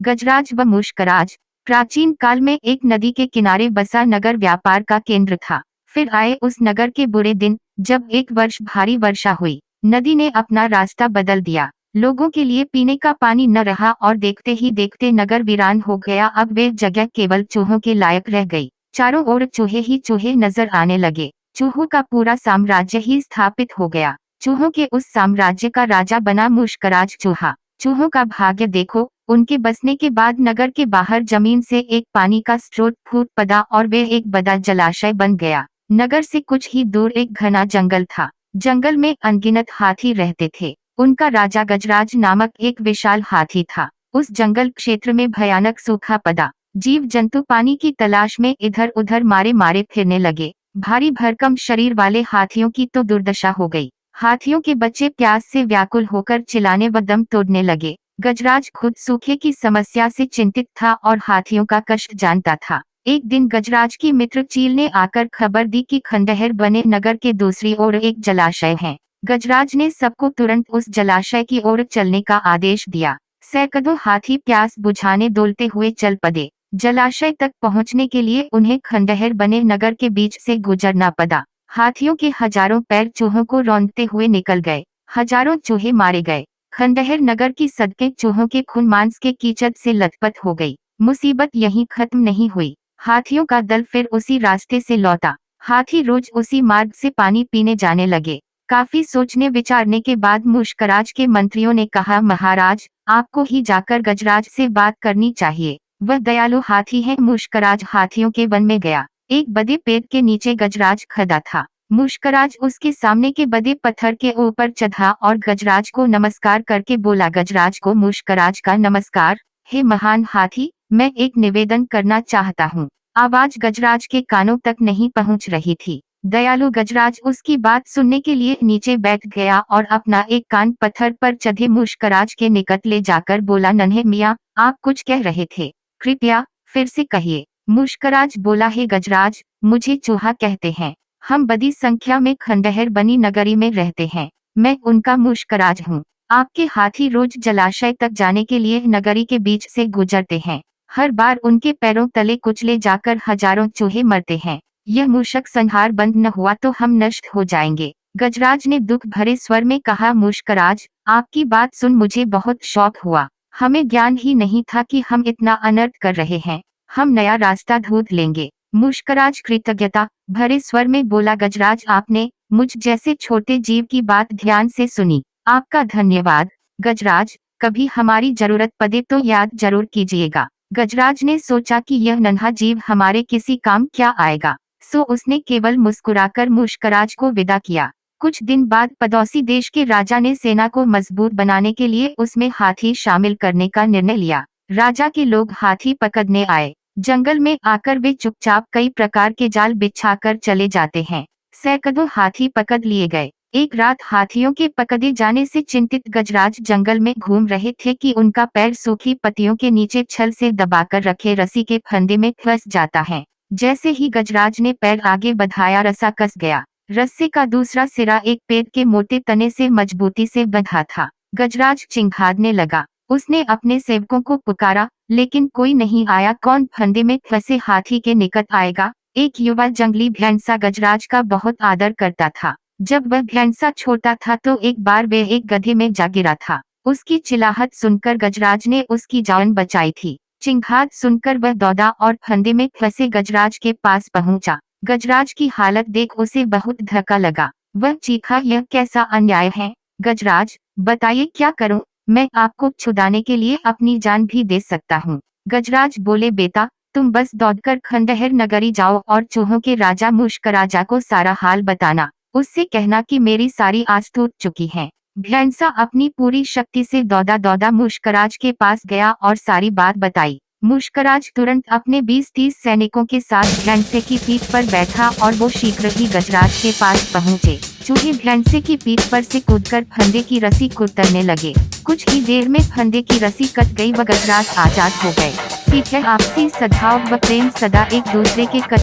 गजराज व मुश्कराज प्राचीन काल में एक नदी के किनारे बसा नगर व्यापार का केंद्र था। फिर आए उस नगर के बुरे दिन, जब एक वर्ष भारी वर्षा हुई। नदी ने अपना रास्ता बदल दिया। लोगों के लिए पीने का पानी न रहा और देखते ही देखते नगर वीरान हो गया। अब वे जगह केवल चूहों के लायक रह गई। चारों ओर चूहे ही चूहे नजर आने लगे। चूहों का पूरा साम्राज्य ही स्थापित हो गया। चूहों के उस साम्राज्य का राजा बना मुश्कराज चूहा। चूहों का भाग्य देखो, उनके बसने के बाद नगर के बाहर जमीन से एक पानी का स्रोत फूट पड़ा और वे एक बड़ा जलाशय बन गया। नगर से कुछ ही दूर एक घना जंगल था। जंगल में अनगिनत हाथी रहते थे। उनका राजा गजराज नामक एक विशाल हाथी था। उस जंगल क्षेत्र में भयानक सूखा पड़ा। जीव जंतु पानी की तलाश में इधर उधर मारे मारे फिरने लगे। भारी भरकम शरीर वाले हाथियों की तो दुर्दशा हो गई। हाथियों के बच्चे प्यास से व्याकुल होकर चिल्लाने व दम तोड़ने लगे। गजराज खुद सूखे की समस्या से चिंतित था और हाथियों का कष्ट जानता था। एक दिन गजराज की मित्र चील ने आकर खबर दी कि खंडहर बने नगर के दूसरी ओर एक जलाशय है। गजराज ने सबको तुरंत उस जलाशय की ओर चलने का आदेश दिया। सैकड़ों हाथी प्यास बुझाने दौड़ते हुए चल पड़े। जलाशय तक पहुंचने के लिए उन्हें खंडहर बने नगर के बीच से गुजरना पड़ा। हाथियों के हजारों पैर चूहों को रौंदते हुए निकल गए। हजारों चूहे मारे गए। खंडहर नगर की सड़कें चूहों के खून मांस के कीचड़ से लथपथ हो गई। मुसीबत यहीं खत्म नहीं हुई। हाथियों का दल फिर उसी रास्ते से लौटा। हाथी रोज उसी मार्ग से पानी पीने जाने लगे। काफी सोचने विचारने के बाद मुश्कराज के मंत्रियों ने कहा, महाराज, आपको ही जाकर गजराज से बात करनी चाहिए। वह दयालु हाथी है। मुश्कराज हाथियों के वन में गया। एक बड़े पेड़ के नीचे गजराज खड़ा था। मुश्कराज उसके सामने के बड़े पत्थर के ऊपर चढ़ा और गजराज को नमस्कार करके बोला। गजराज को मुश्कराज का नमस्कार। हे महान हाथी, मैं एक निवेदन करना चाहता हूँ। आवाज गजराज के कानों तक नहीं पहुँच रही थी। दयालु गजराज उसकी बात सुनने के लिए नीचे बैठ गया और अपना एक कान पत्थर पर चढ़े मुश्कराज के निकट ले जाकर बोला, नन्हे मियाँ, आप कुछ कह रहे थे, कृपया फिर से कहिए। मुश्कराज बोला, हे गजराज, मुझे चूहा कहते हैं। हम बड़ी संख्या में खंडहर बनी नगरी में रहते हैं। मैं उनका मुश्कराज हूँ। आपके हाथी रोज जलाशय तक जाने के लिए नगरी के बीच से गुजरते हैं। हर बार उनके पैरों तले कुचले जाकर हजारों चूहे मरते हैं। यह मूषक संहार बंद न हुआ तो हम नष्ट हो जाएंगे। गजराज ने दुख भरे स्वर में कहा, मुश्कराज, आपकी बात सुन मुझे बहुत शौक हुआ। हमें ज्ञान ही नहीं था कि हम इतना अनर्थ कर रहे हैं। हम नया रास्ता ढूंढ लेंगे। मुश्कराज कृतज्ञता भरे स्वर में बोला, गजराज, आपने मुझ जैसे छोटे जीव की बात ध्यान से सुनी। आपका धन्यवाद। गजराज, कभी हमारी जरूरत पड़े तो याद जरूर कीजिएगा। गजराज ने सोचा कि यह नन्हा जीव हमारे किसी काम क्या आएगा, सो उसने केवल मुस्कुराकर मुश्कराज को विदा किया। कुछ दिन बाद पड़ोसी देश के राजा ने सेना को मजबूत बनाने के लिए उसमें हाथी शामिल करने का निर्णय लिया। राजा के लोग हाथी पकड़ने आए। जंगल में आकर वे चुपचाप कई प्रकार के जाल बिछाकर चले जाते हैं। सैकड़ों हाथी पकड़ लिए गए। एक रात हाथियों के पकड़े जाने से चिंतित गजराज जंगल में घूम रहे थे कि उनका पैर सूखी पत्तियों के नीचे छल से दबाकर रखे रस्सी के फंदे में फंस जाता है। जैसे ही गजराज ने पैर आगे बढ़ाया, रस्सा कस गया। रस्से का दूसरा सिरा एक पेड़ के मोटे तने से मजबूती से बंधा था। गजराज चिंघाड़ने लगा। उसने अपने सेवकों को पुकारा, लेकिन कोई नहीं आया। कौन फंदे में फंसे हाथी के निकट आएगा? एक युवा जंगली भैंसा गजराज का बहुत आदर करता था। जब वह भैंसा छोटा था तो एक बार वे एक गड्ढे में जा गिरा था। उसकी चिल्लाहट सुनकर गजराज ने उसकी जान बचाई थी। चिंघाड़ सुनकर वह दौड़ा और फंदे में फंसे गजराज के पास पहुंचा। गजराज की हालत देख उसे बहुत धक्का लगा। वह चीखा, यह कैसा अन्याय है? गजराज, बताइए क्या करूं? मैं आपको छुड़ाने के लिए अपनी जान भी दे सकता हूं। गजराज बोले, बेटा, तुम बस दौड़कर खंडहर नगरी जाओ और चूहों के राजा मुश्कराजा को सारा हाल बताना। उससे कहना कि मेरी सारी आस टूट चुकी है। भैंसा अपनी पूरी शक्ति से दौड़ा दौड़ा मुश्कराज के पास गया और सारी बात बताई। मुश्कराज तुरंत अपने 20-30 सैनिकों के साथ भैंसे की पीठ पर बैठा और वो शीघ्र ही गजराज के पास पहुंचे। चूहे भैंसे की पीठ पर से कूदकर फंदे की रस्सी कुतरने लगे। कुछ ही देर में फंदे की रस्सी कट गई व गजराज आजाद हो गए। सीख है, आपसी सद्भाव व प्रेम सदा एक दूसरे के